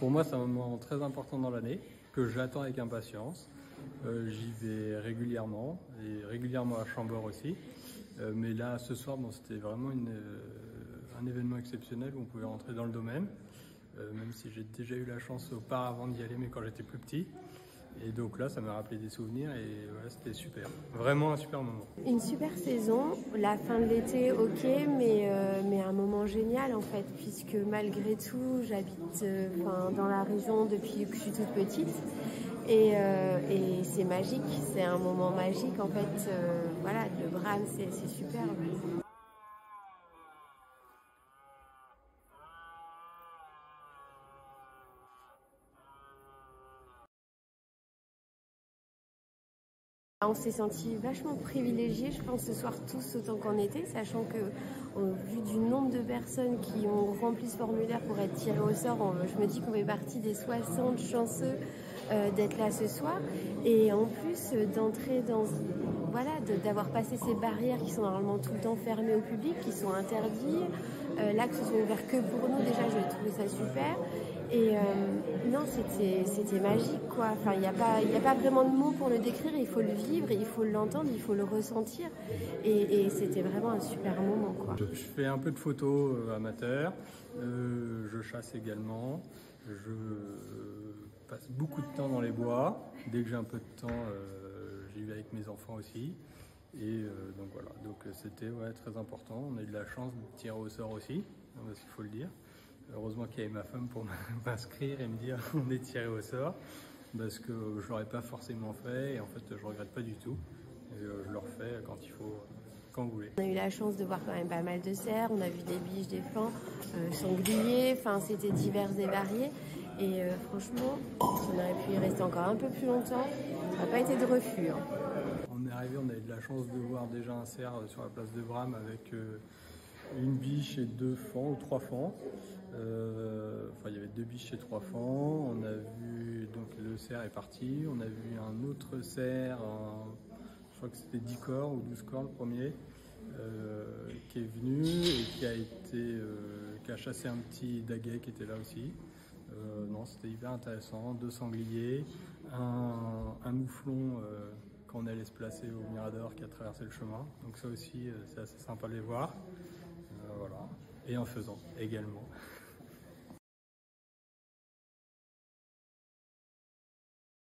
Pour moi, c'est un moment très important dans l'année que j'attends avec impatience. J'y vais régulièrement et régulièrement à Chambord aussi. Mais là, ce soir, bon, c'était vraiment un événement exceptionnel où on pouvait rentrer dans le domaine. Même si j'ai déjà eu la chance auparavant d'y aller, mais quand j'étais plus petit. Et donc là, ça m'a rappelé des souvenirs et voilà, c'était super. Vraiment un super moment. Une super saison, la fin de l'été, ok, mais un moment génial en fait, puisque malgré tout, j'habite dans la région depuis que je suis toute petite. Et c'est magique, c'est un moment magique en fait. Voilà, le Bram, c'est super. On s'est senti vachement privilégiés, je pense, ce soir tous autant qu'en été, sachant que vu du nombre de personnes qui ont rempli ce formulaire pour être tirées au sort, je me dis qu'on fait partie des 60 chanceux d'être là ce soir. Et en plus d'entrer dans... Voilà, d'avoir passé ces barrières qui sont normalement tout le temps fermées au public, qui sont interdites. Là, que ce soit ouvert que pour nous, déjà, j'ai trouvé ça super. Et non, c'était magique, quoi. Enfin, il n'y a pas vraiment de mots pour le décrire. Il faut le vivre, il faut l'entendre, il faut le ressentir. Et c'était vraiment un super moment, quoi. Je fais un peu de photos amateurs. Je chasse également. Je passe beaucoup de temps dans les bois. Dès que j'ai un peu de temps, j'y vais avec mes enfants aussi. Et donc voilà, donc c'était très important. On a eu de la chance de tirer au sort aussi, parce qu'il faut le dire. Heureusement qu'il y avait ma femme pour m'inscrire et me dire on est tiré au sort, parce que je l'aurais pas forcément fait et en fait je regrette pas du tout. Et, je le refais quand il faut, quand vous voulez. On a eu la chance de voir quand même pas mal de cerfs, on a vu des biches, des fans, sangliers, enfin c'était divers et varié. Et franchement, on aurait pu y rester encore un peu plus longtemps, ça n'a pas été de refus. Hein. On est arrivé, on a eu de la chance de voir déjà un cerf sur la place de Bram avec une biche et 2 fans ou 3 fans. Il y avait 2 biches et 3 fans. On a vu, donc le cerf est parti. On a vu un autre cerf, je crois que c'était 10 corps ou 12 corps le premier, qui est venu et qui a chassé un petit daguet qui était là aussi. Non, c'était hyper intéressant. 2 sangliers, un mouflon quand on allait se placer au Mirador qui a traversé le chemin. Donc ça aussi, c'est assez sympa de les voir. Voilà. Et en faisant également.